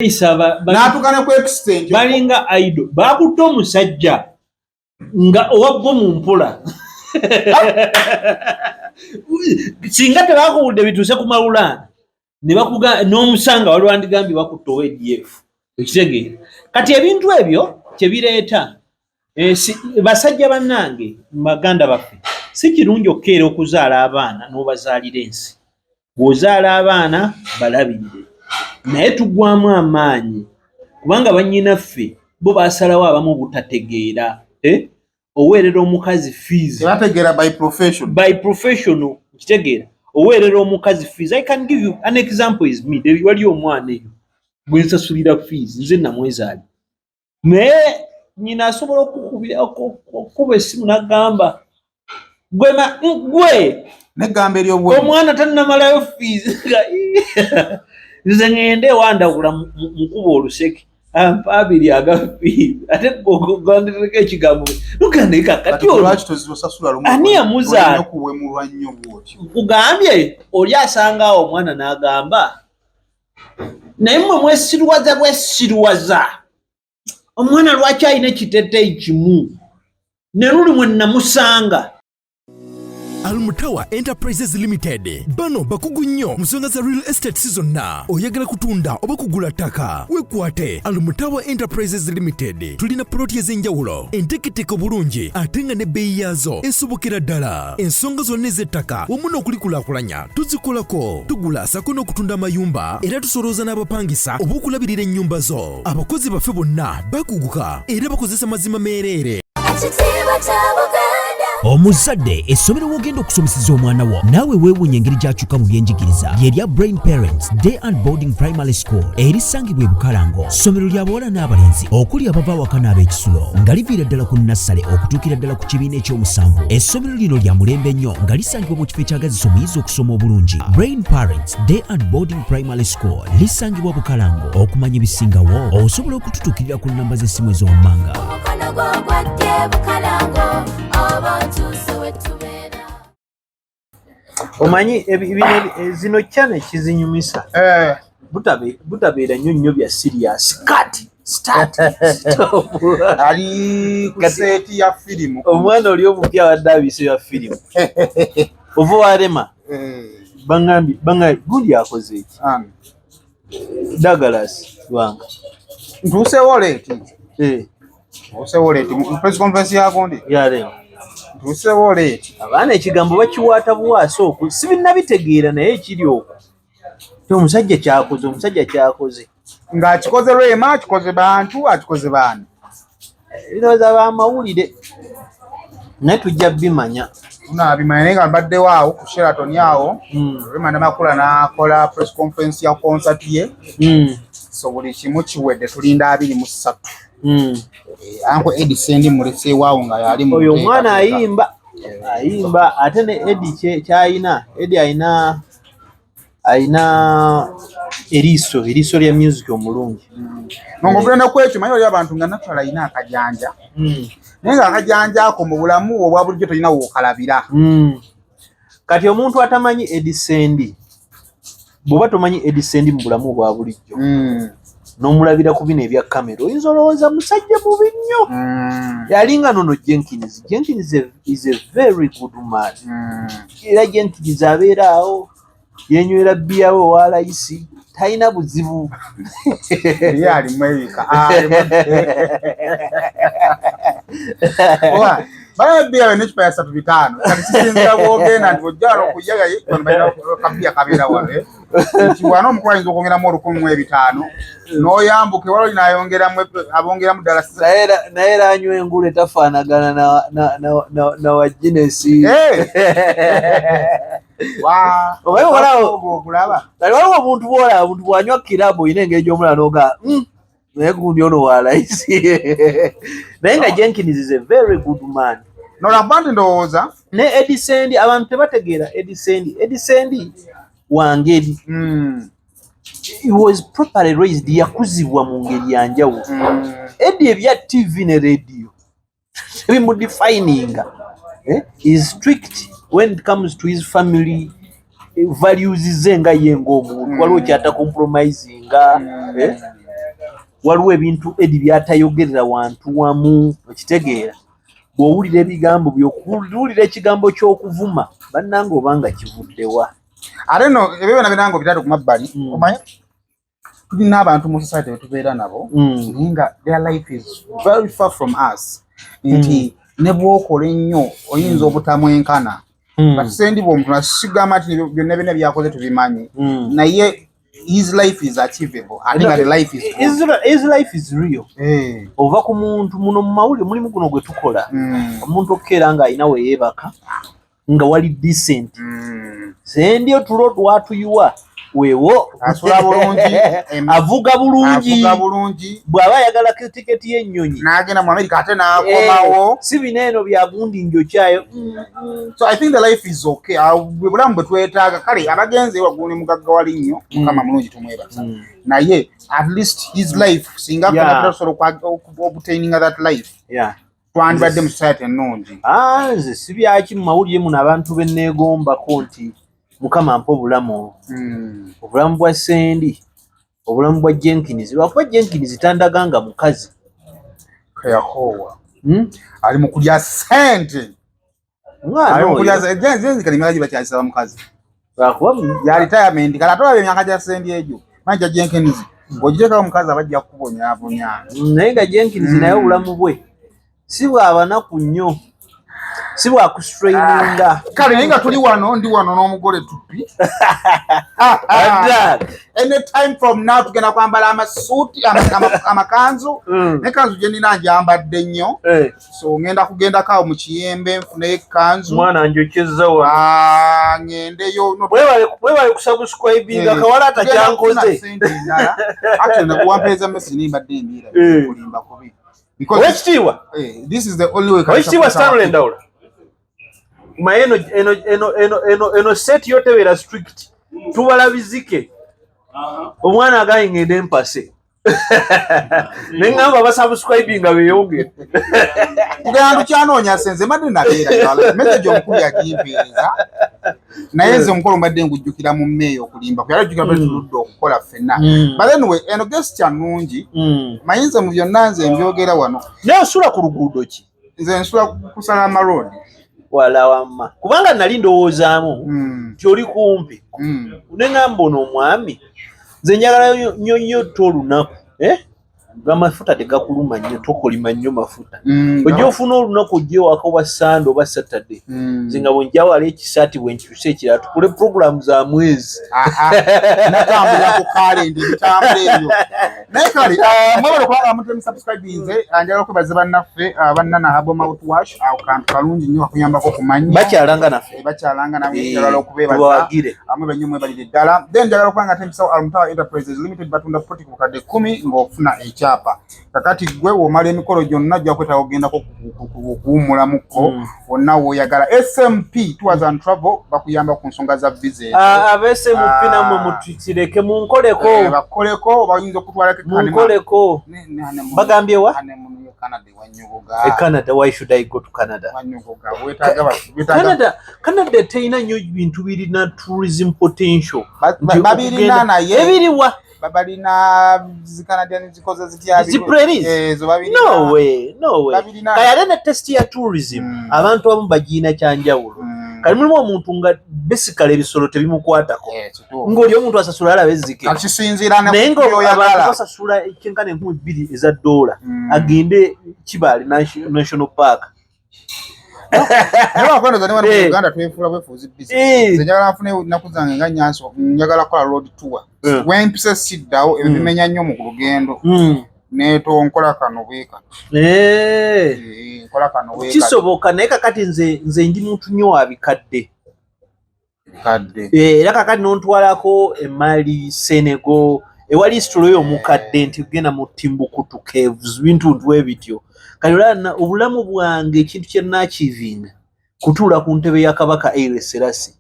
N'atukana ku extent balinga idol bakutte omusajja nga owabbo mu mpola singa tebakuwulidde bituuse ku Maulana ne bakuga n'omusanga waliwo andigambye bakutte ODF ekitegeera kati ebintu ebyo kye bireeta basajja bannange baganda baffe si kirungi okukeera okuzaala abaana n'obazaalira ensi bw'ozaala abaana balabirire naye tugwamu amaanyi kubanga bannyinaffe bo basalawo abamu obutategeera oweerera omukazi fees bategeera by professional kitegeera oweerera omukazi fees. I can give you an example is me wali omwana eyo gwe nsasulira fees nze namwezaali naye nyina asobola okukuba essimu n'agamba gwe negamba eryobwe omwana tannamalayo fees nze ngende wandawula mukuba oluseke ampa abiri agafi ate gwandireko ekigambo lugandeka kati ani yamuzaala kugambye oli asangawo omwana n'agamba naye mmwe mwesirwaza omwana lwaki alina ekiteteeyi kimu ne luli mwe namusanga. Almutawa Enterprises Limited bano bakugu nnyo musonga za real estate season na oyagala kutunda oba kugula ttaka wekwate Almutawa Enterprises Limited tulina ploti ez'enjawulo enteketeko bulungi ate nga n'ebbeeyi yaazo esobokera ddala ensonga zonna ez'ettaka wamu n'okulikulaakulanya tuzikolako tugula sako n'okutunda amayumba era tusolooza n'abapangisa oba okulabirira ennyumba zo abakozi baffe bonna bakuguka era bakozesa mazima meereere. Omuzadde essomero wogenda okusomeseza omwana wo naawe weewuunya engeri gy'akyuka mu byenjigiriza ly'erya Brain Parents Day and Boarding Primary School erisangibwa e Bukalango ssomero lya bawala n'abalenzi okuli abava awaka n'ab'ekisulo nga liviira ddala ku nassale okutuukira ddala ku kibiina eky'omusanvu. Essomero lino lya mulembe nnyo nga lisangibwa mu kifo ekyagazisa omuyizi okusoma obulungi. Brain Parents Day and Boarding Primary School lisangibwa Bukalango. Okumanya ebisingawo osobola okututuukirira ku nnamba z'essimu ez'omummanga. Omanyi zino chane kizinyumisa butabeera nnyo bya serious kati start ali ku seti ya firimu omwana oli omupya wadde abiise ya firimu ova warema bangambi gundi akoze eki Douglas wanga ntuuse woleti ose woleti mu press conference yako ndi yarema ntuuse woleti abaana ekigambo bakiwaata buwaaso sibinabitegeera naye ekiri okwo omusajja kyakoze ng'akikoze Rwema akikoze bantu akikoze baana birowooza bamawulire naye tujja bimanya tunabimanya naye nga mbadde waawo ku Sheraton awo Rwema Namakula n'akola press conference ya concert ye so buli kimu kiwedde tulinda 23 Anko Eddie Sendi mulese waawo nga yali mu oyo mwana ayimba ate ne Eddie kyayina Eddie ayina eriso lya music omulungi ng'ogenda kwekyo manyi oli abantu nga natural ayina akajanja naye nga akajanja ako mu bulamu obwa bulijjo tolina wookalabira kati omuntu atamanyi Eddie Sendi bw'oba tomanyi Eddie Sendi mu bulamu obwa bulijjo n'omulabira ku bino ebya kamera oyinza olowooza musajja mubi nnyo yalinga nono Jenkins is a very good man era Jenkins abeera awo yenywera bbiyawe owa layisi talina buzibu ye alimu ebika baya n'ekipa ya 35 kati kisinzira bwogenda nti ojjala okujaga kabiya kabeera wale nti wana omukola ayinza okwongeramu 15,000 n'oyambuke wala olina abongeramu ddala naye era anywa engulu etafaanagana na wa Guinness waliwo omuntu bwolaba omuntu bw'anywa kirabu olina engeri gy'omulala n'oga naye gundi ono wa layisi naye nga Jenkins is a very good man nolaba nti ndowooza ne Eddie Sendi abantu tebategeera Eddie Sendi wangeri he was properly raised yakuzibwa mu ngeri ya njawulo Eddie ebya TV ne radio bimudefininga is strict when it comes to his family values ze nga ye ng'omuntu waliwo kyata compromisinga waliwo ebintu edi byatayogerera wantu wamu okitegeera bw'owulira ebigambo by'okuwulira ekigambo ky'okuvuma bannanga obanga kivuddewa ate no ebyo byonna binango bitatu ku mabbali omanyi tulina abantu mu society betubeera nabo naye nga their life is very far from us nti ne bw'okola ennyo oyinza obutamwenkana batusendi bw'omuntu nasigamba nti byonna byonna byakoze tubimanyi naye his life is achievable. I think that the life is his life is real. Ova ku muntu muno mu mawulire mulimu guno gwe tukola omuntu okkeera nga alina we yeebaka nga wali decent sendi otulo twatuyuwa weewo asula bulungi avuga bulungi bw'aba ayagala tiketi y'ennyonyi n'agenda mu America ate n'akomawo si bineeno byagundi njokyayo so I think the life is okay bulamu bwe twetaaga kale abagenzi waggulu ne mugagga wali nnyo mukama mulungi tumwebaza naye at least his life singa kusobola obtaininga that life twandibadde mu society ennungi nze si byaki mu mawulire muno abantu be neegombako nti mukama mpa obulamu obulamu bwa sendi obulamu bwa Jenkins lwakuba Jenkins tandaganga mukazi kayakoowa ali mu kulya sente Jenkins kalimalaji bakyalisaba mukazi lwakuba ya retirement kala atolabye emyaka gya sendi egyo manja Jenkins ng'ogiteekawo mukazi abajja kubonyabonya naye nga Jenkins naye obulamu bwe si bw'abanaku nnyo si bwa kustraininga kale naye nga tuli wano ndi wano n'omugole tuppi anytime from now tugenda kwambala amasuuti amakanzu nekanzu gye nina njambadde nnyo so ngenda kugendako awo mu kiyembe nfuneyo ekkanzu mwana njokyezza wa ngendeyo webale kusubscribinga kawala atakyankoze actually wampeeza message nimbadde embiira kulimba kubi wekitiibwa this is the only way wekitiibwa Stanley Ndawula eno set yotebeera strict tubalabizike omwana agaye ngende empase nengamba basubscribinga beyongere kugenda tukyanoonya senze mbadde nabeera message omukulu yagimpeereza naye nze omukolo mbadde ngujjukira mu mmeeyo okulimba kuyala jjukira bwe tuludde okukola ffenna but anyway eno gesi kyanungi mayinza mu byonna nze mbyogera wano naye osula ku luguudo ki nze nsula kusala amaroodi wala wamma kubanga nali ndowoozaamu nti oli kumpi neŋŋamba ono omwami nze njagala nnyo olunaku amafuta tegakuluma nnyo tokolima nnyo mafuta ojja ofuna olunaku ojja ewaka oba Sande oba Saturday nze nga bwenjawala ekisaati bwenkyusa ekirala tukole programu za mwezi natambula ku kalendi bitambula ebyo naye kale mwebale kubanga muntu emusubscribinze njagala okwebaza bannaffe bannana habo mouthwash awo kantu kalungi nnyo kakuyambako kumanya bakyalanga naffe bakyalanga namwe njagala okubeebaza amwe bannyo mwebalire ddala then njagala okubanga ate mpisawo Almutawa Enterprises Limited batunda poti ku bukadde 10 ng'ofuna ekyapa kakati gwe womala emikolo gyonna jja kwetaaga ogendako kuwummulamuko wonna w'oyagala SMP Tours and Travel bakuyamba ku nsonga za business aba SMP namwe mutukireke munkoleko bakoleko bayinza okutwala munkoleko bagambye wa Canada. Why should I go to Canada? Canada teyina nnyo bintu birina tourism potential babirina naye ebiriwa babalina zikanadian zikoze zityabi no way kayale ne test ya tourism abantu abamu bagina kyanjawulo kali mulimu omuntu nga basically ebisolo tebimukwatako ng'oli omuntu asasula alabe ezzike naye ng'abantu basasula kyenkana $2,000 eza dola agende Kibale National Park naye wakwenda zani wano mu Uganda twefuula bwefuuzi busy njagala nfune nnaku zange nga Nyanso njagala kukola road tour wempisa siddawo ebyo bimenya nnyo mu lugendo neeto nkola kano bweka nkola kano bweka kisoboka naye kakati nze ndi muntu nnyo wa bikadde era kakati nontwalako Mali Senegal ewali history y'omukadde nti genda mu Timbuktu Caves bintu ntwe bityo kalolana obulamu bwange ekintu kye naachivinga kutuula ku ntebe ya Kabaka Haile Selassie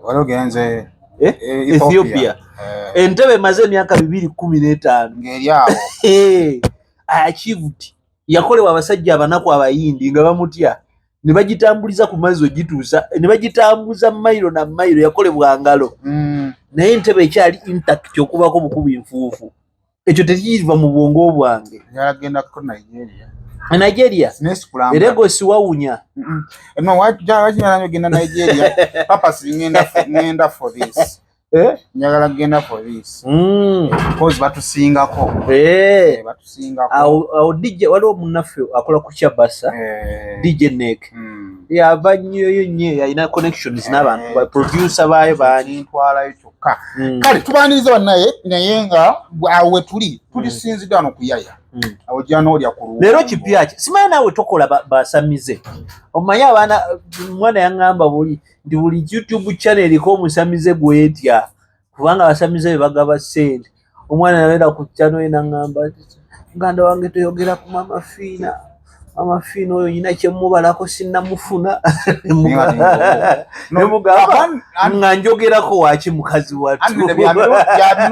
walogenze Ethiopia entebe emaze emyaka 215 ngeri awo achieved yakolebwa abasajja abanaku abayindi nga bamutya ne bagitambuliza ku mazzi ogituusa ne bagitambuza mayiro na mayiro yakolebwa ngalo naye entebe ekyali intact okubako bukubi nfuufu ekyo tekiriva mu bwongo bwange. Yagenda ku Nigeria. Nigeria Lagos wawunya. No, wajja genda Nigeria. Papa ngenda for this. Njagala genda for this. Because batusingako. Batusingako. Awo DJ waliwo munnaffe akola ku Kyabasa. DJ Neck. Yava nnyo yalina connections n'abantu ba producer baayo baani ntwalayo kyokka. Kale tubaniriza bannaye naye nga awe tuli sinzidde wano kuyaya. Awo jana olya ku leero kipya ki simanyi naawe tokola basamize omanyi abaana mwana yaŋŋamba buli YouTube channel ko omusamize gwetya kubanga abasamize be bagaba ssente. Omwana yabeera ku channel ye naŋŋamba muganda wange toyogera ku Mama Fina oyo nyina kyemubalako sinnamufuna nemugamba nga njogerako waki mukazi wattu ya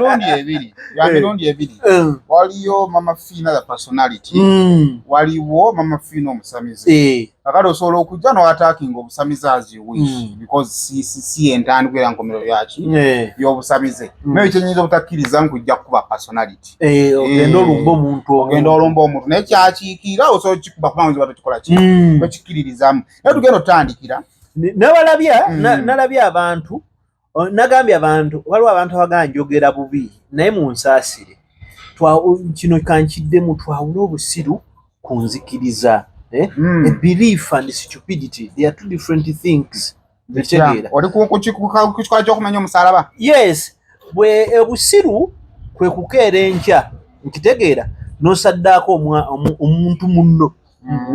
mirundi ebiri waliyo Mama Fina the personality waliwo Mama Fina omusamize kakati osobola okujja n'owataakinga obusamize as you wish because si entandikwa era nkomero yaki y'obusamize naye kyenyinza obutakkiriza nkujja kukuba personality ogenda olumba omuntu naye kyakiikira osobola kikuba kubanga nziba tokikola ki tokikkiririzamu naye tugenda otandikira nalabye abantu nagambye abantu waliwo abantu abagamba njogera bubi naye munsaasire kino kankiddemu twawula obusiru ku nzikiriza. A belief and stupidity, they are two different things. Yes, bwe obusiru kwe kukeera enkya nkitegeera n'osaddaako omuntu munno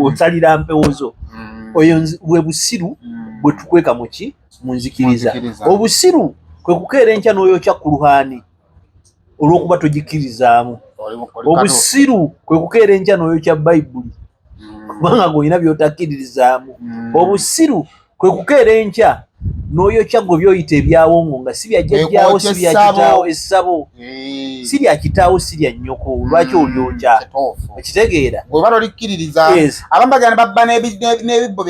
osalira mpewozo oyo bwe busiru bwe tukweka muki mu nzikiriza. Obusiru kwe kukeera enkya n'oyokya ku luhaani olw'okuba togikirizaamu. Obusiru kwe kukeera enkya n'oyokya Bayibuli kubanga gweolina by'otakkiririzaamu. Obusiru kwe kukeera enkya n'oyokya gwe by'oyita ebyawongo nga si bya jjajjaawo si bya kitaawo essabo si lya kitaawo si lya nnyoko lwaki olyokya ekitegeera bwe balo likkiririza abamu bagenda babba n'ebibbo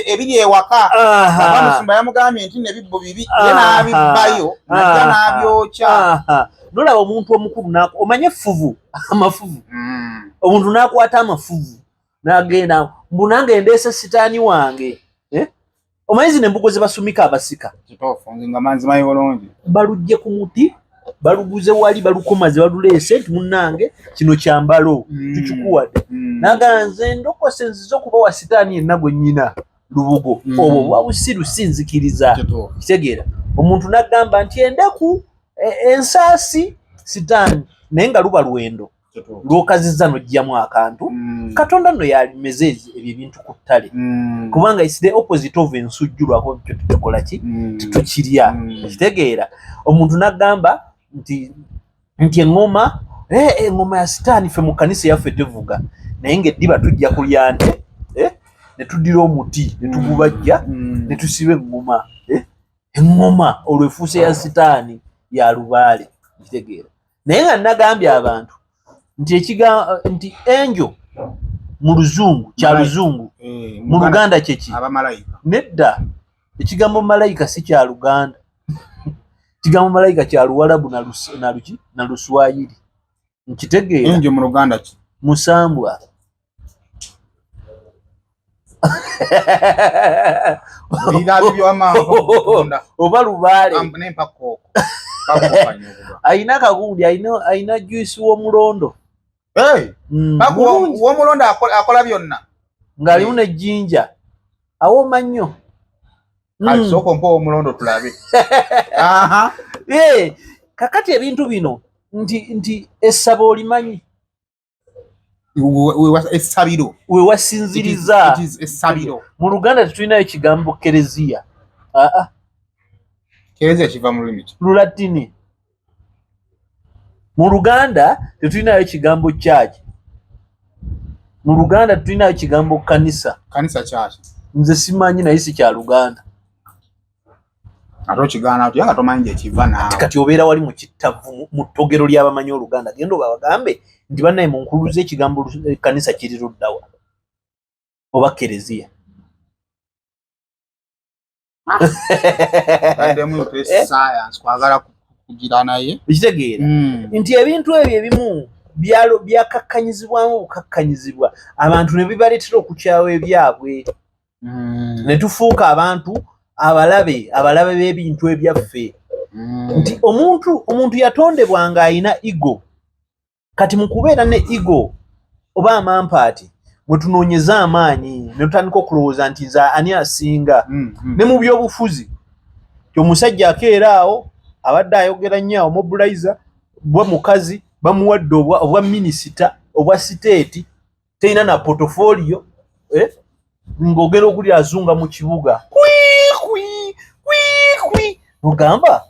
ebiri ewaka abamusumba yamugambye nti n'ebibbo bibi ye n'abibbayo najja n'abyokya. Nolaba omuntu omukulu omanye effuvu amafuvu omuntu n'akwata amafuvu n'agenda mbu nange ndeese sitaani wange. Omanyi zino embugo ze basumika abasika balugye ku muti baluguze wali balukomaze baluleese nti munnange kino kyambalo tukikuwadde naganze ndokose nzize okuba wa sitaani yenna gwe nnyina lubugo obwo bwabusiru sinzikiriza kitegeera. Omuntu n'agamba nti endeku ensaasi sitaani naye nga luba lwendo lw'okazizza n'oggyamu akantu Katonda nno yalimeze ebyo ebintu ku ttale kubanga it's the opposite of ensujjulwako kyo tukola ki tukirya ekitegeera. Omuntu n'agamba nti eŋŋoma eŋŋoma ya sitaani ffe mu kkanisa yaffe tevuga naye ng'eddiba tujja kulya nte ne tuddira omuti ne tugubajja ne tusiba eŋŋoma eŋŋoma olwo efuuse ya sitaani ya lubaale ekitegeera. Naye nga nagambye abantu nti enjo mu luzungu kya luzungu mu Luganda kyeki nedda ekigambo malayika si kya Luganda ekigambo malayika kya Luwarabu na Luswayiri nkitegeera. Enjo mu Luganda ki musambwa oba lubaale ayina kagundi ayina juice w'omulondo w'omulondo akola byonna ng'alimu n'ejjinja awooma nnyo. Sooka mpa w'omulondo tulabe. Kakati ebintu bino nti essabo olimanyi essabiro wewasinziriza essabiro. Mu Luganda tetulinayo kigambo kereziya. Kereziya kiva mu lulimi ki? Lulatini. Mu Luganda tetulinayo kigambo church. Mu Luganda tetulinayo kigambo kanisa. Kanisa church. Nze simanyi naye si kya Luganda. Ate okigaana oti nga tomanyi gye kiva naawe. Kati obeera wali mu kittavu mu ttogero ly'abamanyi Oluganda genda obagambe nti bannaye mu nkuluze ekigambo kanisa kiri luddawa oba kereziya. Science kwagala kugira naye ekitegeera nti ebintu ebyo ebimu byakakkanyizibwamu bukakkanyizibwa abantu ne bibaleetera okukyawa ebyabwe ne tufuuka abantu abalabe b'ebintu ebyaffe nti omuntu yatondebwa ng'ayina ego kati mu kubeera ne ego oba amampaati mwe tunoonyeza amaanyi ne tutandika okulowooza nti nze ani asinga ne mu byobufuzi omusajja akeera awo abadde ayogera nnyo omobilizer bwa mukazi bamuwadde obwa minisita obwa siteeti terina na portfolio ng'ogera okuli azunga mu kibuga ogamba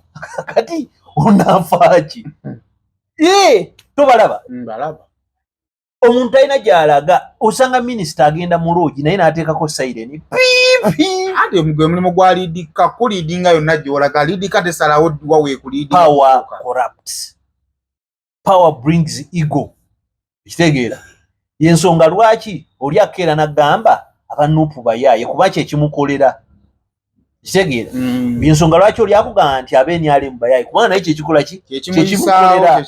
kati onaafaaki tobalaba omuntu alina gy'alaga osanga minisita agenda mu loogi naye n'ateekako saireni ate gwe mulimu gwa liidika kuliidinga yonna gy'olaga liidika tesalawo waweekuliidinga power corrupts power brings ego ekitegeera yensonga lwaki oli akeera n'agamba abanuupu bayaaye kuba kyekimukolera kitegeera yensonga lwaki oli akugamba nti abenyale mu bayaaye kubanga naye kyekikola kyekimukolera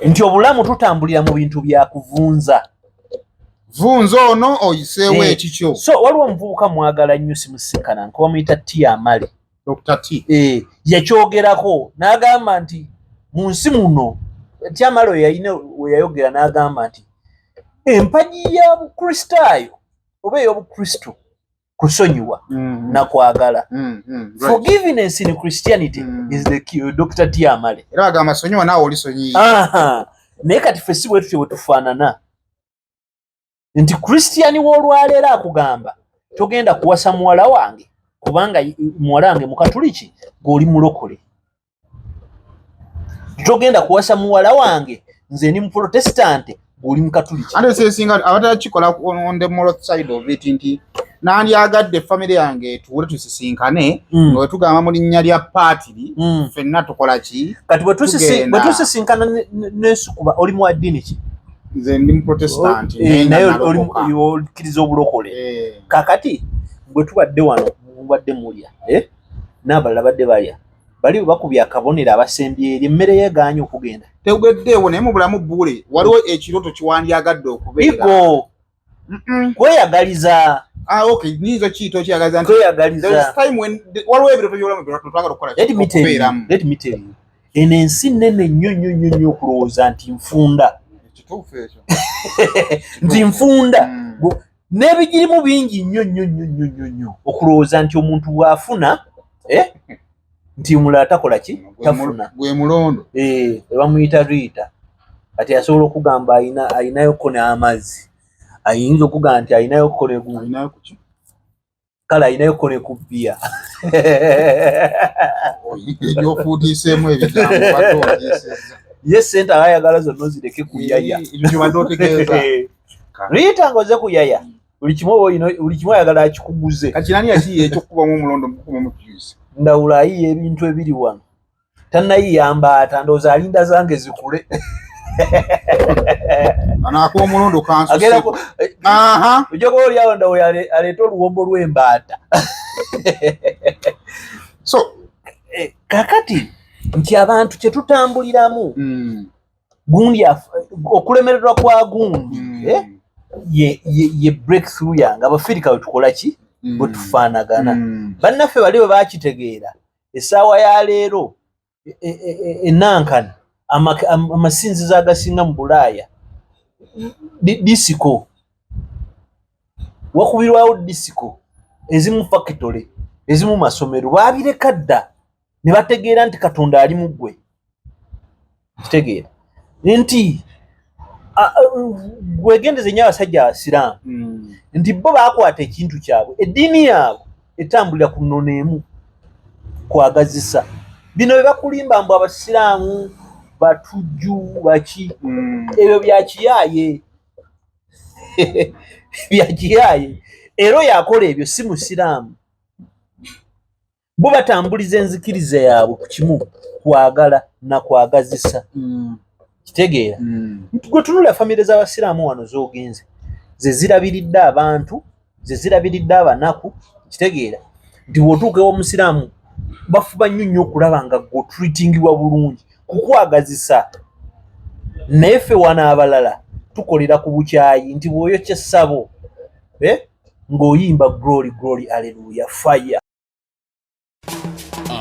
nti obulamu tutambulira mu bintu byakuvunza ono oyiseewo ekikyo so waliwo omuvubuka mwagala nnyo simusinkana nkuba muyita T. Dr. T. Yakyogerako n'agamba nti mu nsi muno T. we yayogera n'agamba nti empagi y'obukristaayo oba ey'obukristo kusonyiwa na kwagala forgiveness in Christianity is the key. Dr. T. era agamba sonyiwa naawe olisonyiye naye kati ffe si bwe tutyo bwe tufaanana nti Christian w'olwaleero akugamba togenda kuwasa muwala wange kubanga muwala wange mukatuliki ng'oli mulokole togenda kuwasa muwala wange nze ndi muprotestante ng'oli mukatuliki ate sesinga abatakikola on the moral side of it nti nandyagadde famire yange tuwule tusisinkane nga wetugamba mu linnya lya paatiri ffenna tukola ki kati bwe tusisinkana nesukuba oli mu ddiini ki nze ndi muprotestant naye okkiriza obulokole kakati bwe tubadde wano mubadde mulya n'abalala badde balya bali bakubya akabonero abasembye eri emmere yeeganya okugenda tegweddeewo naye mu bulamu Buule waliwo ekiroto kiwandyagadde okubeera kweyagaliza okay nizo kiyita okyagaliza kweyagaliza waliwo ebiroto by'obulamu twagala okukola okubeeramu let me tell you eno ensi nnene nnyo okulowooza nti nfunda nti nfunda n'ebigirimu bingi nnyo okulowooza nti omuntu bw'afuna nti mulala takola ki tafuna gwe mulondo bamuyita Rita kati asobola okugamba ayinayoko n'amazzi ayinza okugamba nti ayinayoko kale ayinayoko ne ku bbiya ebyofuutiiseemu ebigambo ye sente abayagala zonna ozireke ku yaya Rita ngoze ku yaya buli kimu ayagala akikuguze kati nani yakiye ekyokukubamu omulondo mukubamu juice ndawula ayiye ebintu ebiri wano tannayiyamba ndowooza alinda zange zikule anakuwa omulondo kansuse ojja kuba oli awo ndawula aleeta oluwombo lw'embaata so kakati nti abantu kye tutambuliramu gundi okulemererwa kwa gundi ye breakthrough yange abafirika bwe tukola ki bwe tufaanagana bannaffe bali bwe bakitegeera essaawa ya leero enankani amasinzizo agasinga mu Bulaaya disiko wakubirwawo disiko ezimu factory ezimu masomero baabireka dda ne bategeera nti Katonda ali mu ggwe kitegeera nti gwegendeze nnyo abasajja abasiraamu nti bo baakwata ekintu kyabwe eddiini yaabwe etambulira ku nnono emu kwagazisa bino bye bakulimba mbu abasiraamu batujju baki ebyo byakiyaaye byakiyaaye era yakola ebyo si musiraamu bo batambuliza enzikiriza yaabwe ku kimu kwagala na kwagazisa kitegeera gwe tunula famire z'abasiraamu wano z'ogenze ze zirabiridde abantu ze zirabiridde abanaku kitegeera nti bw'otuuka ew'omusiraamu bafuba nnyo okulaba nga gw'otreatingibwa bulungi kukwagazisa Neffe wana abalala tukolera ku bukyayi nti bw'oyokya essabo ng'oyimba glory glory haleluya fire.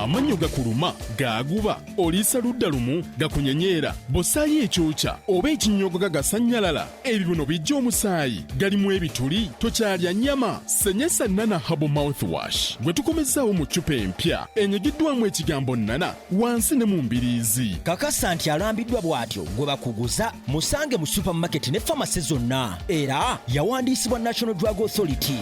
Amanyo gakuluma gaguba oliisa ludda lumu gakunyenyeera bw'ossaayo ekyokya oba ekinyogo gagasanyalala ebibuno bijja omusaayi galimu ebituli tokyalya nnyama senyesa nana habo mouthwash gwe tukomezaawo mu ccupa empya enyigiddwamu ekigambo nana wansi ne mu mbiriizi. Kakasa nti alambiddwa bw'atyo gwe bakuguza musange mu supermarket ne famasi zonna era yawandiisibwa National Drug Authority.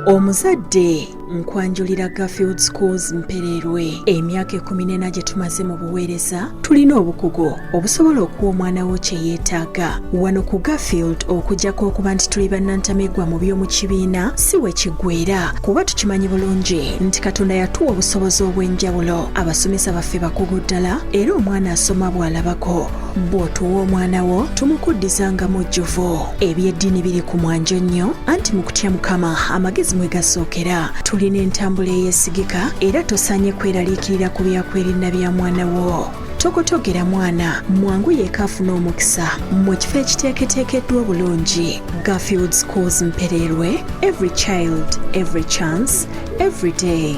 Omuzadde nkwanjulira Garfield Schools Mpererwe emyaka 14 gye tumaze mu buweereza tulina obukugu obusobola okuwa omwana wo kye yeetaaga wano ku Garfield okujjako okuba nti tuli bannantamigwa mu by'omu kibiina si we kiggweera kuba tukimanyi bulungi nti Katonda yatuwa obusobozi obw'enjawulo abasomesa baffe bakugu ddala era omwana asoma bw'alabako bw'otuwa omwana wo tumukuddiza nga mujjuvu ebyeddiini biri ku mwanjo nnyo anti mu kutya Mukama amagezi mwe gasookera tulina entambula eyeesigika era tosanye kweraliikirira ku byakwerinda bya mwana wo. Tokotogera mwana mwangu yeekafuna omukisa mu kifo ekiteeketeekeddwa obulungi. Garfield Schools Mpererwe, every child, every chance, every day.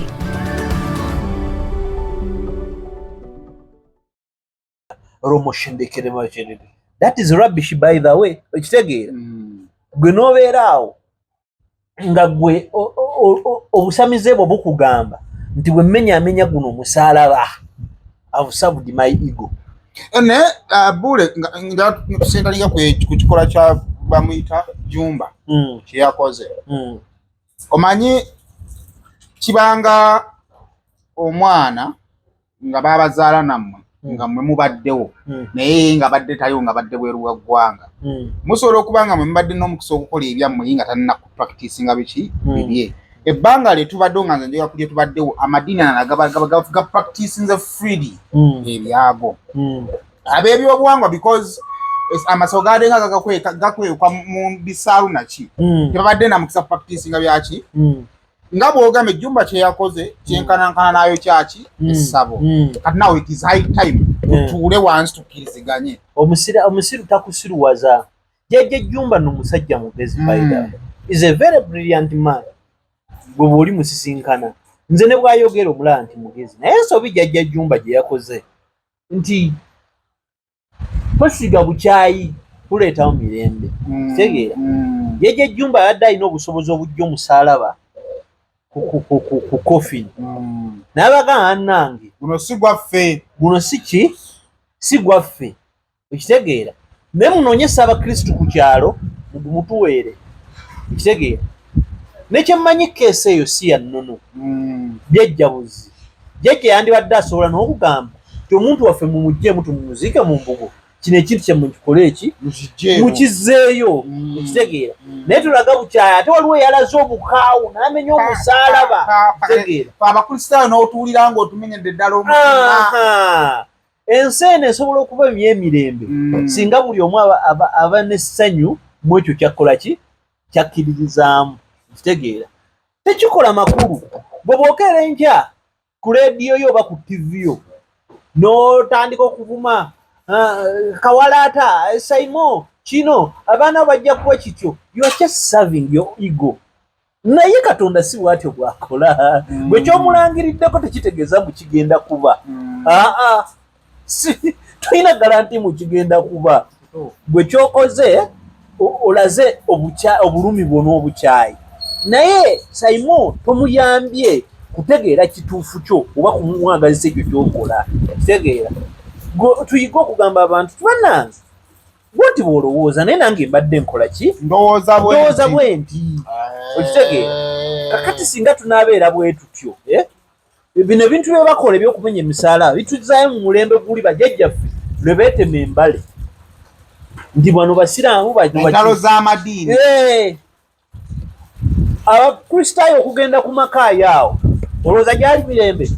That is rubbish by the way. Okitegeera gwe n'obeera awo nga gwe obusamize bwo bukugamba nti bwe mmenya guno musaalaba. I've served my ego. Ne Buule nga tusentaliga ku kikola kya bamuyita Jumba kye yakoze. Omanyi kibanga omwana nga babazaala nammwe nga mwe mubaddewo naye nga badde tayo nga badde bweru wa ggwanga musobola okuba nga mwe mubadde n'omukisa okukola ebyammwe nga tanna ku practice nga biki bibye ebbanga lye tubadde nga nze njagala kulye tubaddewo amadiini ga practice nze freely ebyago ab'ebyobuwangwa because amasawo gadenga gakwekwa mu bisaalu naki tebabadde na mukisa practice nga byaki nga bw'ogamba ejjumba kye yakoze kyenkanankana nayo kyaki essabo kati nawe it is high time tutuule wansi tukkiriziganye. Omusiru takusiruwaza jjajja Jjumba n'omusajja mugezi faida is a very brilliant man gwe bw'oli musisinkana nze ne bw'ayogera omulaba nti mugezi naye ensobi jjajja Jjumba gye yakoze nti twesiga bukyayi tuleetawo mirembe kitegeera jjajja Jjumba yadde alina obusobozi obujja omusaalaba ku coffin n'abagamba annange guno si gwaffe guno si gwaffe okitegeera naye munoonyesa abakristu ku kyalo mutuweere okitegeera nekyemmanyi keesi eyo si ya nnono jjajja buzi jjajja yandibadde asobola n'okugamba ti omuntu waffe mumugjeemu tumumuziike mu mbugo kino ekintu kyammwe kikole eki mukizzeeyo okitegeera naye tulaga bukyayi ate waliwo eyalaze obukaawu n'amenya omusaalaba okitegeera abakristaayo n'otuwulira ng'otumenyedde ddala omutima ensi eno esobola okuba emirembe singa buli omu aba n'essanyu mu ekyo kyakkola ki kyakkiririzaamu okitegeera tekikola makulu bwe bwokeera enkya ku leediyo yo oba ku ttivi yo n'otandika okuvuma kawalaata saimo kino abaana bajja kuba kityo you are just serving your ego naye Katonda si bwatyo bwakola bwe kyomulangiriddeko tekitegeeza mu kigenda kuba toyina garanti mu kigenda kuba bwe kyokoze olaze obulumi bwo n'obukyayi naye saimo tomuyambye kutegeera kituufu kyo oba kumwagazisa ekyo kyokola kitegeera tuyiga okugamba abantu tubannanze bwoti bw'olowooza naye nange mbadde nkola ki ndowooza bwe nti okitegeera kakati singa tunaabeera bwe tutyo bino ebintu bye bakola ebyokumenya emisaala bituzaayo mu mulembe guli bajjajjaffe lwe beetema embale nti bano basiraamu entalo z'amadiini abakristaayo okugenda ku makaayi awo olowooza gyali mirembe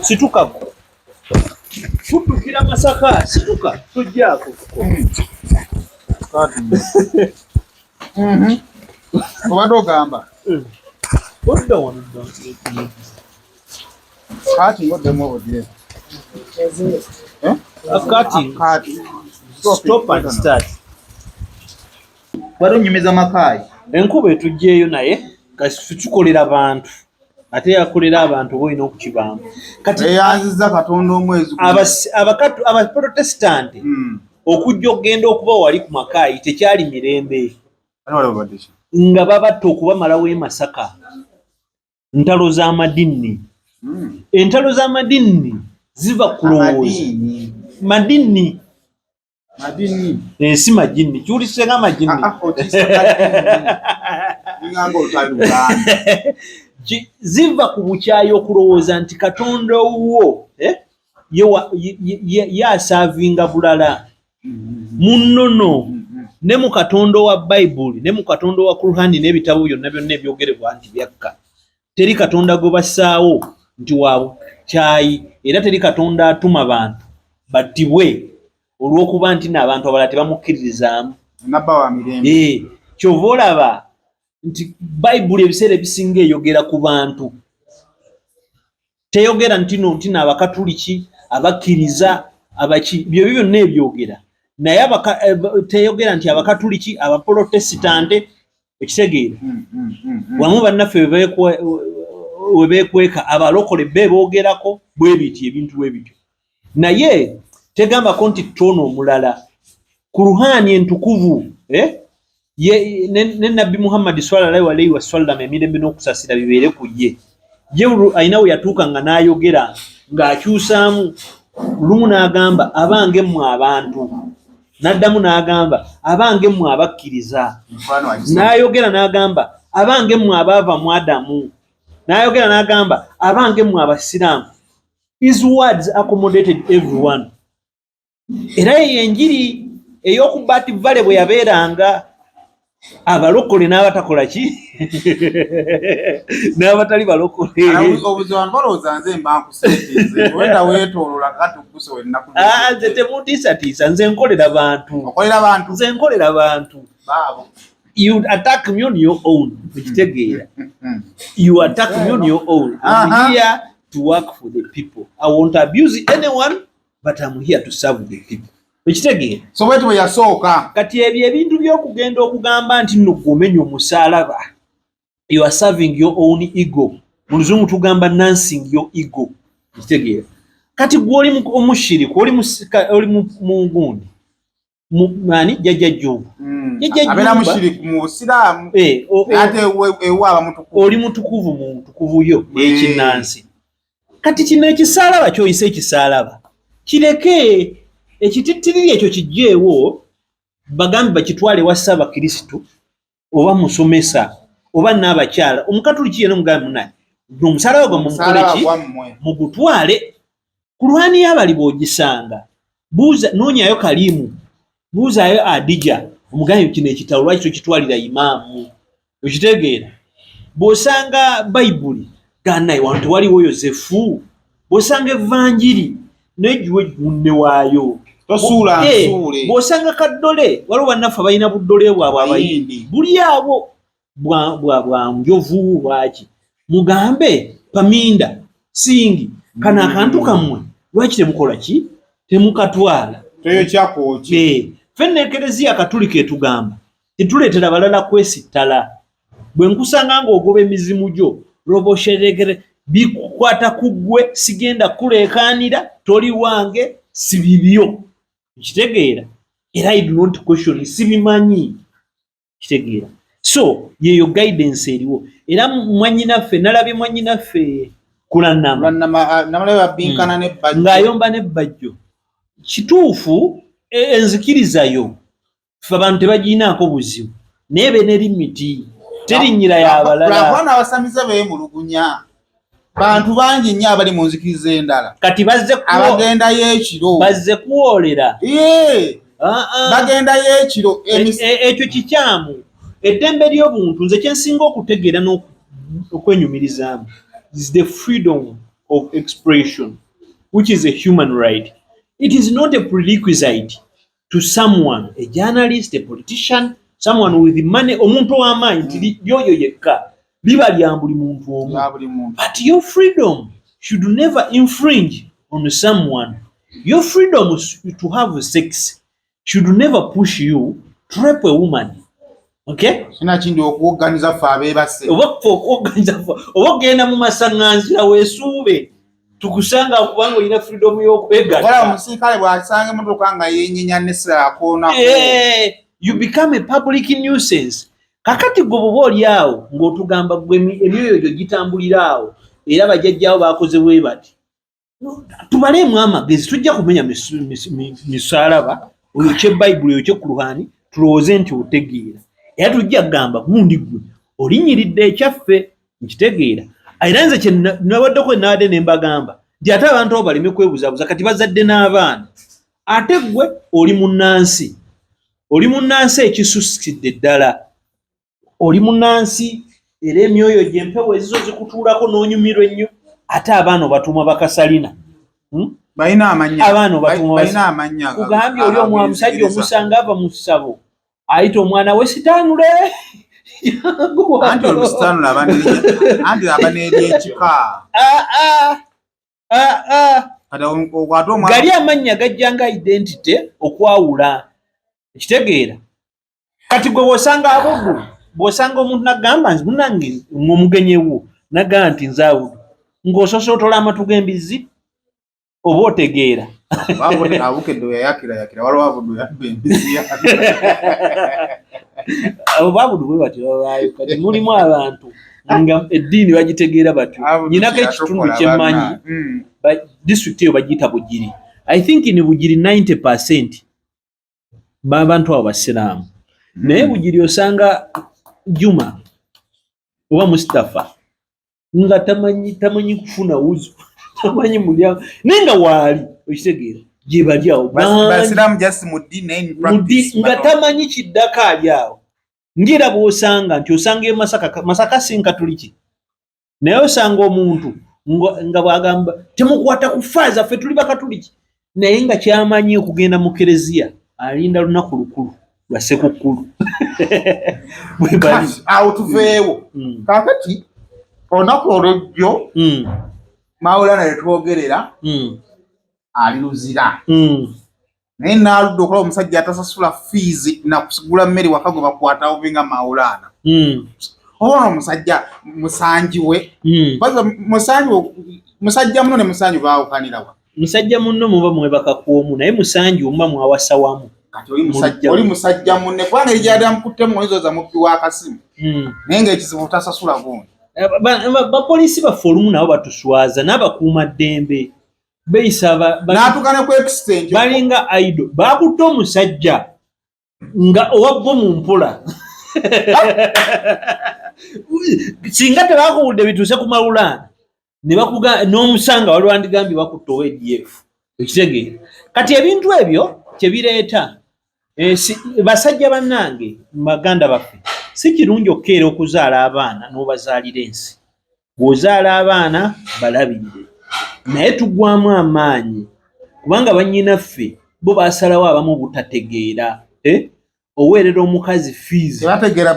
situkago tuddukira Masaka situka tujjaako obadde ogamba odda wano kati ngoddemu obudire Akati. Stop and start. Warunyumiza makayi. Enkuba etujjeeyo naye kasi tukolera abantu. Ate yakolera abantu boyina okukibamba. Kati eyanziza Katonda omwezi Abaprotestanti okujja okugenda okuba wali ku makayi tekyali mirembe. Nga babatta okubamalawo e Masaka. Ntalo z'amadini. Entalo z'amadini ziva kulowooza. Madini. Si majini. Kiwulisenga majini. Ziva ku bukyayi okulowooza nti Katonda wo yasaavinga bulala. Munnono. Ne mu Katonda wa Bayibuli, ne mu Katonda wa Kurani n'ebitabo byonna byonna ebyogerebwa nti byakka. Teri Katonda gwe bassaawo nti wa bukyayi, era teri Katonda atuma bantu battibwe olw'okuba nti n'abantu abalala tebamukkiririzaamu. Kyova olaba nti Bayibuli ebiseera ebisinga eyogera ku bantu. Teyogera nti n'Abakatuliki, abakkiriza, abaki, byo byonna ebyogera. Naye teyogera nti Abakatuliki, Abaprotestante, ekitegeera. Wamu bannaffe we beekweka abalokole be boogerako bwe biti ebintu bwe bityo. Naye tegambako nti tono omulala. Kuruhani entukuvu ne Nabbi Muhammad sallallahu alayhi wa sallam emirembe n'okusasira bibeere ku ye. Ye ayina we yatuuka nga n'ayogera ng'akyusaamu. Lumu n'agamba abange mmwe abantu. N'addamu n'agamba abange mmwe abakkiriza. N'ayogera n'agamba abange mmwe abaava mu Adamu. N'ayogera n'agamba abange mmwe abasiraamu. His words accommodated everyone. Era enjiri ey'okubbati vale bwe yabeeranga abalokole n'abatakola ki n'abatali balokole. Obuzibu balowooza nze mba nkuseeteze wenda weetoolola kati okusobola ennaku. Nze temutiisatiisa, nze nkolera bantu. Okolera bantu? Nze nkolera bantu. Baabo. You attack me on your own. Ekitegeera. You attack me on your own. I'm here to work for the people. I won't abuse anyone, but I'm here to serve the people. Ekitegeera. So wetu we yasooka. Kati ebyo ebintu by'okugenda okugamba nti nno gw'omenya omusalaba. You are serving your own ego. Mu Luzungu tugamba nursing your ego. Ekitegeera. Kati gw'oli omushiriku, oli mu gundi. Mani jajjajjovu. Abera mushiriku mu Busiraamu. Ate ewaaba mutukuvu. Oli mutukuvu mu mutukuvu yo ekinnansi. Kati kino ekisalaba kyoyise ekisalaba. Kireke ekitittiriri ekyo kijjeewo bagambi bakitwale wa Ssaabakristo oba musomesa oba n'abakyala. Omukatuliki yena omugambi munaye omusalaba gwe mumukole ki mugutwale. Kurwani y'abali bw'ogisanga buuza noonyayo Kalimu, buuzaayo Adija omugambi kino ekitabo lwaki tokitwalira imaamu. Okitegeera. Bw'osanga Bayibuli gannaye wano tewaliwo Yozefu. Bw'osanga Evanjiri n'egiwe gunne waayo. Tosuula nsuule. Bw'osanga kaddole waliwo bannaffe balina buddole bwabwe abayindi. Buli abo bwa njovu bwaki. Mugambe Paminda Singi kana akantu kammwe lwaki temukola ki? Temukatwala. Toyokyako ki? Ffenna Ekereziya Katulika etugamba tetuleetera balala kwesittala. Bwe nkusanga ng'ogoba emizimu gyo robosheregere bikukwata ku ggwe sigenda kuleekaanira toli wange si bibyo. Kitegeera. Era I do not question sibimanyi. Kitegeera. So yeyo guidance eriwo. Era mwannyinaffe nalabye mwannyinaffe kulannama namalaba binkana ne bajjo ng'ayomba ne bajjo. Kituufu enzikirizayo ffe abantu tebaginaako buzibu naye be ne limiti terinyira y'abalala. Abaana abasamize beemulugunya. Bantu bangi nnyo abali mu nzikiriza endala. Kati abagendayo ekiro. Bazze kuwoolera. Bagendayo ekiro. Ekyo kikyamu. Eddembe ly'obuntu nze kye nsinga okutegeera n'okwenyumirizaamu is the freedom of expression, which is a human right. It is not a prerequisite to someone, a journalist, a politician, someone with money, omuntu ow'amaanyi nti yoyo yekka liba lya buli muntu omu. But your freedom should never infringe on someone Your freedom to have sex should never push you to rape a woman. Okay? Sina kindi okuganiza fa abebase. Obogenda mu masanganzira wesuube tukusanga kubanga ina freedom y'okwegatta. Wala musirikale bwasanga emotoka nga yenyinya nesira akona. You become a public nuisance. Kakati gobo oli awo ng'otugamba gwe emyoyo gyo gitambulira awo era bajjajjaawo baakoze bwe bati. Tubalemu amagezi tujja kumenya misalaba oyo kye Bible oyo kye Kuruhani tulowooze nti otegeera. Era tujja kugamba gundi gwe olinyiridde ekyaffe nkitegeera. Era nze kye nabaddeko naade ne mbagamba nti ate abantu abo baleme kwebuzabuza kati bazadde n'abaana. Ate gwe oli munnansi. Oli munnansi ekisusikidde ddala. Oli munnansi era emyoyo gy'empewo ezizo zikutuulako n'onyumirwa ennyo. Ate abaana batuuma bakasalina. Balina amanya. Abaana batuuma balina amanya. Kugambye oli omusajja omusanga ava mu ssabo. Ayita omwana we sitaanule. Anti olusitaanula abaneri ekika. Gali amannya gajja nga identity okwawula. Ekitegeera. Kati gwe bw'osanga aboggu, bw'osanga omuntu nagamba nti munange omugenyewo nagamba nti nzaawudu. Ng'ososootola amatu g'embizzi oba otegeera. Atabukidde yayakira waliwo abudu yabba embizzi abo babudu bwe bati babaayo kati mulimu abantu nga eddiini bagitegeera batyo. Nyinako ekitundu kye mmanyi disitulikiti eyo bagiyita Bugiri. I think in Bugiri 90% b'abantu abo basiraamu. Naye Bugiri osanga Juma oba Mustafa nga tamanyi kufuna wuzu tamanyi mulyango nenga waali okitegeera gye bali awo basiraamu just mu ddiini nga tamanyi kiddaka ali awo. Ngira bw'osanga nti osanga Masaka si Nkatuliki naye osanga omuntu nga bw'agamba temukwata ku faaza ffe tuli Bakatuliki naye nga kyamanyi okugenda mu kereziya alinda lunaku lukulu lwa Ssekukkulu. Awo tuveewo kakati olunaku olw'ejjo Maulana yetwogerera ali luzira naye naaludde okola omusajja atasasula fees na kusigula mmere waka gwe bakwatawo binga Maulana. Ono omusajja musanji we baza musajja muno ne musanji baawukanirawa. Musajja munno muba mwebaka kuomu naye musanji omba mwawasa wamu. Kati oli musajja munne kubanga GYEBAMUKUTTEMU ezo za Mubbi Wakasimu naye ng'ekizibu tasasula gundi. Bapoliisi baffe olumu nabo batuswaza n'abakuuma ddembe beeyisa n'atukana ku extent balinga idol baakutte omusajja nga owabbo mu mpola singa tebaakubudde bituuse ku Maulana ne bakuga n'omusanga wali wandigambye bakutte owa-ADF ekitegeera. Kati ebintu ebyo kye bireeta basajja bannange baganda baffe si kirungi okukeera okuzaala abaana n'obazaalira ensi. Bw'ozaala abaana balabirire naye tugwamu amaanyi kubanga bannyinaffe bo baasalawo abamu obutategeera oweerera omukazi fees tebategeera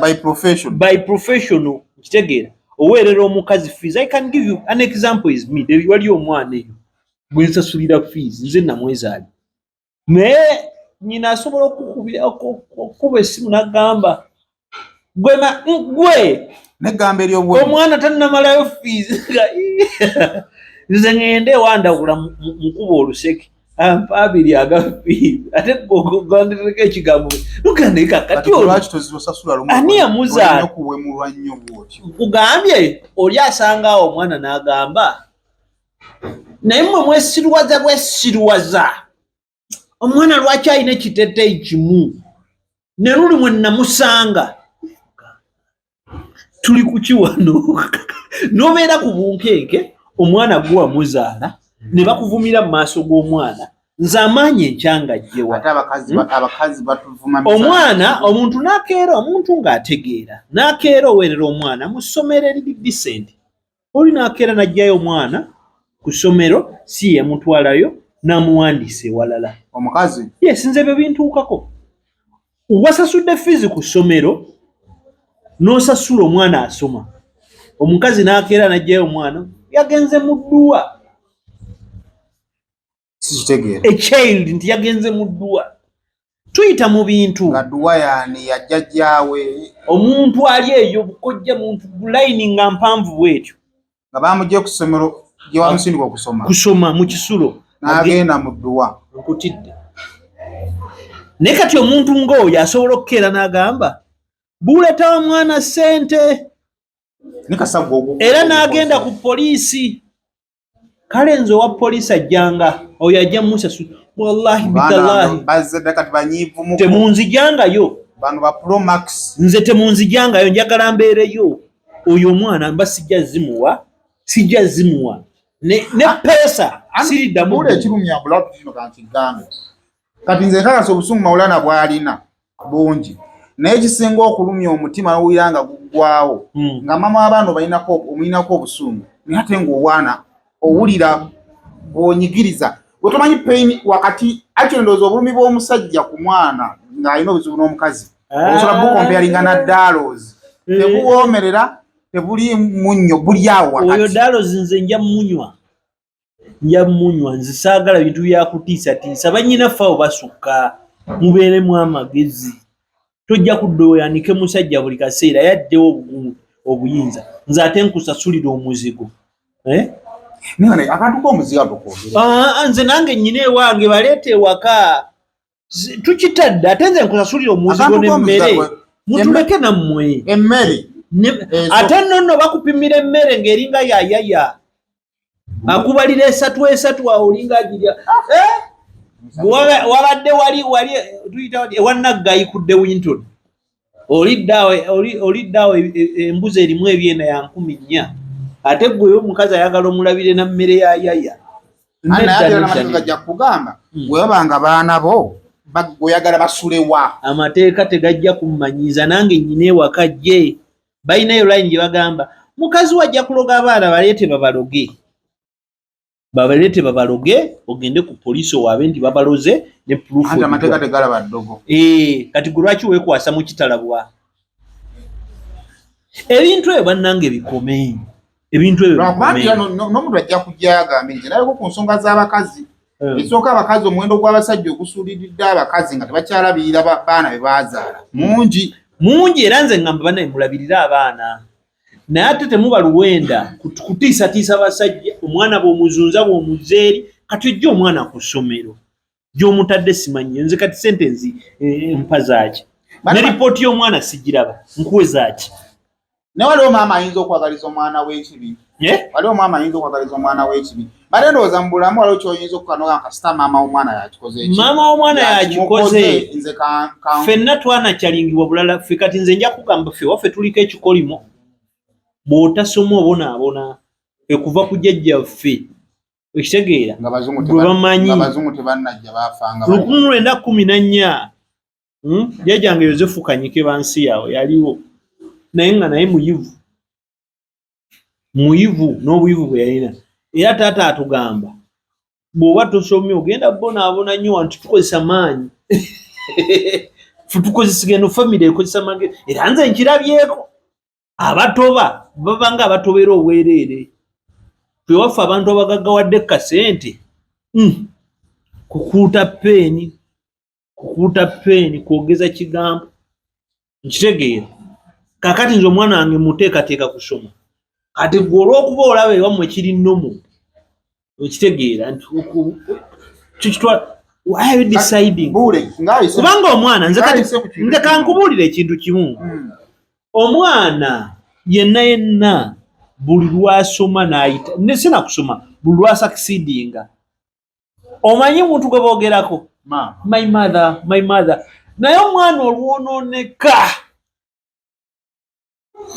by professional kitegeera oweerera omukazi fees. I can give you an example is me wali omwana eyo gwe nsasulira fees nze namwezaali naye nyina asobola okukuba essimu n'agamba gwe negamba eryobwe omwana tannamalayo fees nze ngende wandawula mukuba oluseke abiri agafi ate gondereko ekigambo nugandeka kati ani yamuzaala kugambye oli asanga awo omwana n'agamba naye mmwe mwesirwaza bwesirwaza omwana lwaki alina ekiteeteeyi kimu ne luli mwe namusanga tuli ku kiwano n'obeera ku bunkenke omwana gwe wamuzaala ne bakuvumira mu maaso g'omwana nze amaanyi enkyanga jjewa abakazi batuvuma omwana omuntu n'akeera omuntu ng'ategeera n'akeera oweerera omwana mu ssomero eriri decent oli n'akeera n'ajjayo omwana ku ssomero si yamutwalayo n'amuwandiisa ewalala omukazi yes nze ebyo bintuukako wasasudde fiizi ku ssomero n'osasula omwana asoma omukazi n'akeera n'ajjayo omwana yagenze mu dduwa sikitegera child nti yagenze mu ddwa tuyita mu bintu nga ddwa yani yajjajjaawe omuntu ali eyo bukojja muntu line nga mpanvu bwetyo nga bamugye ku ssomero gye wamusindika kusoma mu kisulo n'agenda mu ddwa nkutidde naye kati omuntu ng'oyo asobola okukeera n'agamba buuletawo mwana ssente era n'agenda ku poliisi kale nze owa poliisi ajjanga oyo ajja musasula wallahi bitallahi kati banyiivu temunzijangayo bano ba Pro Max nze temunzijangayo njagala mbeereyo oyo omwana mba sijja zimuwa ne pesa siriddamu Buule ekirumya bulatu kino kankigambe kati nze nkakasa obusungu Maulana bw'alina bungi naye ekisinga okulumya omutima n'owulira nga guggwawo nga mama w'abaana omulinako obusungu naye ate ng'obwana owulira bw'onyigiriza bwe tomanyi pain wakati akyo ndowooza obulumi bw'omusajja ku mwana ng'alina obuzibu n'omukazi osobola bukompeyalinga na daalozi tebuwoomerera tebuli munnyo buli awo wakati oyo daalozi nze nja munywa nze saagala bintu byakutiisatiisa bannyinaffe abo basukka mubeeremu amagezi tojja kudda oyanike musajja buli kaseera yaddewo obugumu obuyinza nze ate nkusasulira omuzigo akantu k'omuzigo tukwogera nze nange nnyina ewange baleeta ewaka tukitadde ate nze nkusasulira omuzigo n'emmere mutuleke nammwe emmere ate nonno bakupimira emmere ng'eringa yayaya akubalira esatu awo olinga agirya wabadde wali tuyita ewannaggayi kudde Winton oliddawo embuzi erimu ebyenda ya 14 ate gweyo omukazi ayagala omulabire na mmere ya yaya gajja kugamba webanga baana bo oyagala basulewa amateeka tegajja kummanyiiza nange nnyina ewaka gye balinayo line gye bagamba mukazi wajja kuloga abaana baleete babaloge ogende ku poliisi owaabe nti babaloze ne proof amateeka tegalaba ddogo kati gwe lwaki weekwasa mu kitalabwa ebintu ebyo bannange bikome ebintu ebyo n'omuntu ajja kujja agambe nti naleko ku nsonga z'abakazi ekisooka abakazi omuwendo gw'abasajja ogusuuliridde abakazi nga tebakyalabirira baana be baazaala mungi era nze ngamba bannaye mulabirire abaana naye ate temuba luwenda kutiisatiisa abasajja omwana bw'omuzunza bw'omuzeeri kati ojja omwana ku ssomero gy'omutadde simanyi nze kati sentensi mpa zaaki ne lipooti y'omwana sigiraba nkuwe zaaki naye waliwo maama ayinza okwagaliza omwana w'ekibi bale ndowooza mu bulamu waliwo kyoyinza okukanoga kasita maama w'omwana yakikoze maama w'omwana yakikoze ffenna twanakyalingibwa bulala ffe kati nze nja kugamba ffe waffe tuliko ekikolimo bw'otasoma obonaabona ekuva ku jjajjaffe okitegeera gwe bamanyi 1914 jjajjange Yozefu Kanyike bansi yawe yaliwo naye nga naye muyivu n'obuyivu bwe yalina era taata atugamba bw'oba tosomye ogenda bonaabona nnyo wantu tukozesa maanyi tukozesigendo famire ekozesa magezi era nze nkirabyeko abatoba baba nga abatobera obwereere twewaffe abantu abagaggawadde kasente kukuuta peeni kwogeza kigambo nkitegeera kakati nze omwana wange muteekateeka kusoma kati gwe olw'okuba olaba ewammwe kiri nnomo okitegeera nti why are you deciding kubanga omwana nze kankubuulira ekintu kimu omwana yenna buli lwasoma n'ayita nesina kusoma buli lwasakisiidinga omanyi muntu gwe boogerako my mother naye omwana olwonooneka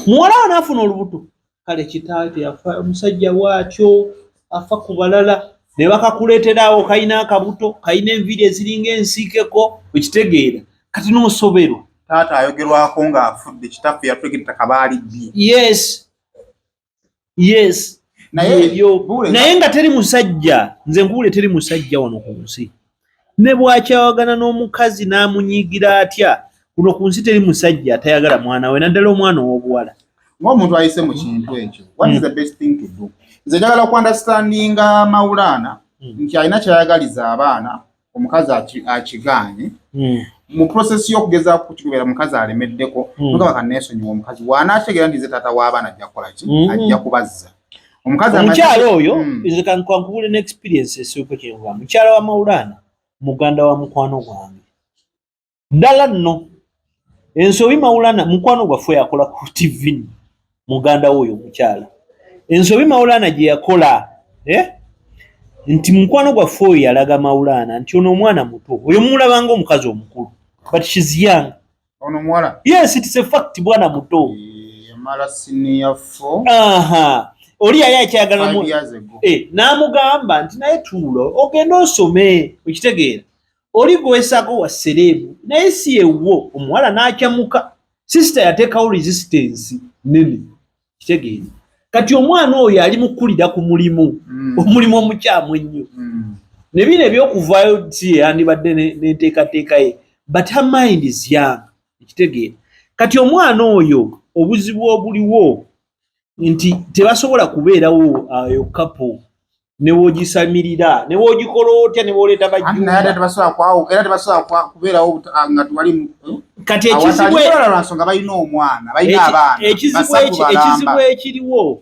muwala we n'afuna olubuto kale kitaawe teyafa omusajja waakyo afa ku balala ne bakakuleeterawo kalina akabuto kalina enviiri eziringa ensiikeko ekitegeera kati n'osoberwa taata ayogerwako ng'afudde kitaffe yatulekera ettaka baalibbye yes naye nga teri musajja nze nkuwule teri musajja wano ku nsi ne bwakyawagana n'omukazi n'amunyiigira atya kuno ku nsi teri musajja atayagala mwana we naddala omwana ow'obuwala ng'omuntu ayise mu kintu ekyo what is the best thing to do nze njagala okuandastandinga Maulana nti alina kyayagaliza abaana omukazi akiganye mu process y'okugezaako kukigobera mukazi alemeddeko mugaba kaneesonyiwa omukazi waanaategeera ndize taata w'abaana ajja kukola ki ajja kubazza omukyala oyo nze kankubule n'experience esooka kyenva mukyala wa Maulana muganda wa mukwano gwange ddala nno ensobi Maulana mukwano gwaffe yakola ku TV muganda oyo mukyala ensobi Maulana gye yakola nti mukwano gwaffe oyo yalaga Maulana nti ono omwana muto oyo mulabanga omukazi omukulu but she's young ono muwala yes it is a fact bwana muto mala senior 4 oli yali akyagala n'amugamba nti naye tuulo ogenda osome okitegeera oli gwesako wa serebu naye si yewo omuwala n'akyamuka sister yateekawo resistance nene kitegeera kati omwana oyo ali mukulira ku mulimu omulimu omukyamu ennyo ne bino ebyokuvaayo si yandibadde n'enteekateeka ye but her mind is young ekitegeera kati omwana oyo obuzibu obuliwo nti tebasobola kubeerawo ayo kapo ne woogisamirira ne woogikola otya ne wooleeta bajjuba era tebasobola kubeerawo nga tewali kati ekizibwensonga balina omwana balina abaana ekizibu ekiriwo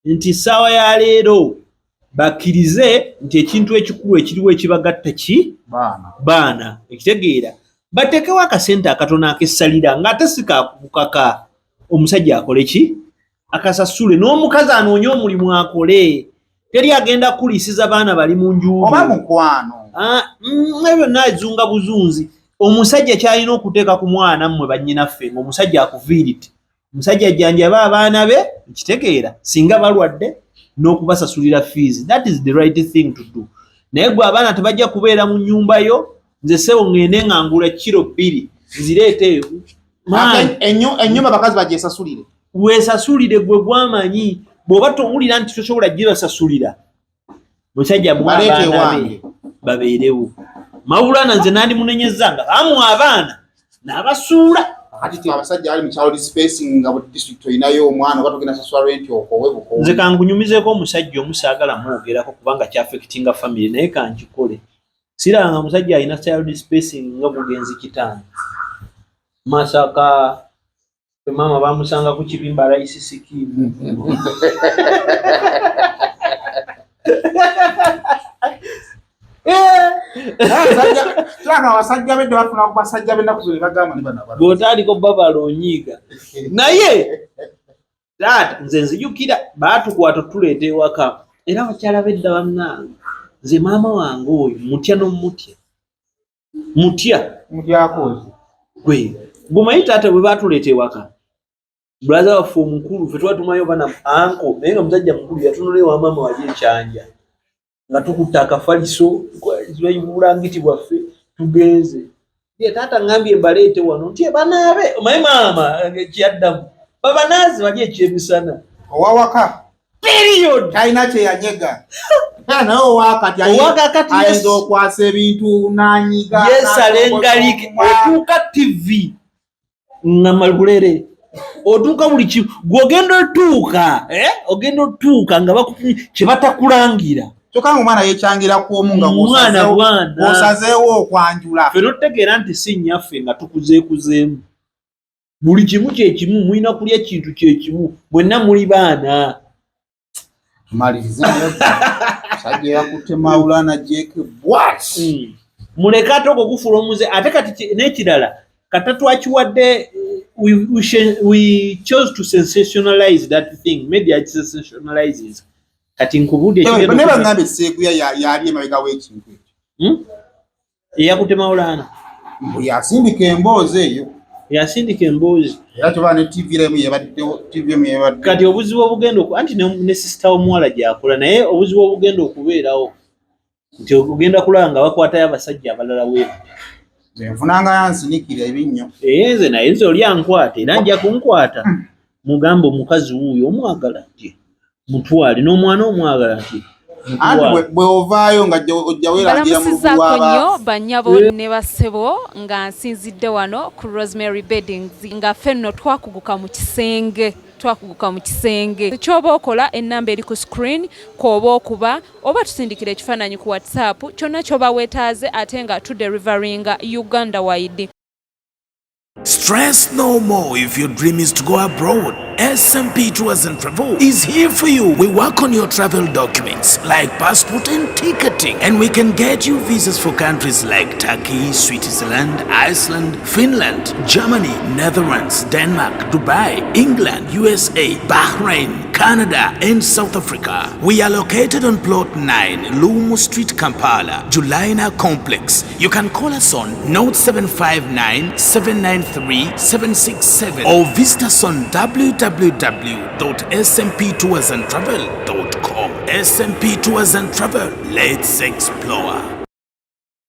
nti ssaawa ya leero bakkirize nti ekintu ekikulu ekiriwo ekibagatta ki baana ekitegeera bateekewo akasente akatono ak'essalira ng'ate si kakukaka omusajja akole ki akasasule n'omukazi anoonye omulimu akole teri agenda kulisiza baana bali mu njuubu oba mukwano byonna ezunga buzunzi omusajja kyalina okuteeka ku mwana mmwe bannyinaffe ng'omusajja akuviirite omusajja ajjanjaba abaana be ekitegeera singa balwadde n'okubasasulira fees that is the right thing to do naye gwe abaana tebajja kubeera mu nnyumba yo nze sebo ngende ngangula kiro 2 nzireeteyo ennyumba bakazi bagyesasulire weesasulire gwe gwamanyi bw'oba towulira nti tosobola gyebasasulira musajja abaana be babeerewo Maulana nze nandimunenyeza nga amu abaana n'abasuula kati abasajja bali mu kyalo spacing nga bu district oyinayo omwana oba togenda sasula rent okowe bukowe nze kangunyumizeko omusajja omusaagala mwogerako kubanga kyafekitinga family naye kankikole siranga musajja alina child spacing nga bugenzi kitano Masaka mama bamusanga ku kibimba raisi sikimu abasajja bedde bafuna ku basajja b'ennaku zino bagamba ni bana bw'otaaliko babala onyiiga naye taata nze nzijukira baatukwata tuleeta ewaka era bakyala bedda bannange nze maama wange oyo mutya n'omutya mutyakozi gwe gumanyi taata bwe baatuleeta ewaka bulaza waffe omukulu ffe twatumayo bana anko naye nga musajja mukulu yatunula ewa maama wali ekyanja nga tukutta akafaliso bulangiti bwaffe tugenze ye taata ngambye baleete wano nti banaabe omanyi maama kyaddamu babanaazi bali ekyemisana owawaka period talina kyeyanyega naye owakati ayinza okwasa ebintu n'anyiga yesala engalike otuuka TV nga malulere otuuka buli kimu gw'ogenda otuuka nga kyebatakulangira kyokka nga omwana yeekyangira kwomu nga osazeewo okwanjula ffe notutegeera nti si nnyaffe nga tukuzeekuzeemu buli kimu kyekimu mulina kulya kintu kyekimu mwenna muli baana maliriza musajja yakutte Maulana jeke bwat muleke ate ogwo gufuula omuze ate kati n'ekirala katatu akiwadde we chose to sensationalize that thing media sensationalizes kati nkubudde ekigendo ne bangambe Seguya yali emabega w'ekintu ekyo eyakutte Maulana yasindika emboozi eyo yasindika emboozi era tuba ne TV emu yebaddewo TV emu yebadde kati obuzibu obugenda anti ne sister omuwala gyakola naye obuzibu obugenda okubeerawo nti ogenda kulaba nga bakwatayo abasajja abalala weebu nfunanga yansinikira ebinnyo nze naye nze oli ankwata era nja kunkwata mugamba omukazi wuuyo omwagala ntye mutwale n'omwana omwagala ntye anti bwe ovaayo nga ojja weeragira mu balamusizzaako nnyo bannyabo ne bassebo nga nsinzidde wano ku Rosemary Beddings nga ffenno twakuguka mu kisenge twakuguka mu kisenge. Kyoba okola ennamba eri ku screen kw'oba okuba oba tusindikira ekifaananyi ku WhatsApp kyonna ky'oba weetaaze ate nga tuderivaringa Uganda wide. Stress no more if your dream is to go abroad. SMP Tours and Travel is here for you. We work on your travel documents like passport and ticketing, and we can get you visas for countries like Turkey, Switzerland, Iceland, Finland, Germany, Netherlands, Denmark, Dubai, England, USA, Bahrain, Canada, and South Africa. We are located on plot 9, Lumu Street, Kampala, Julaina Complex. You can call us on 0759 793 767 or visit us on www.smptoursandtravel.com. SMP Tours and Travel. Let's explore.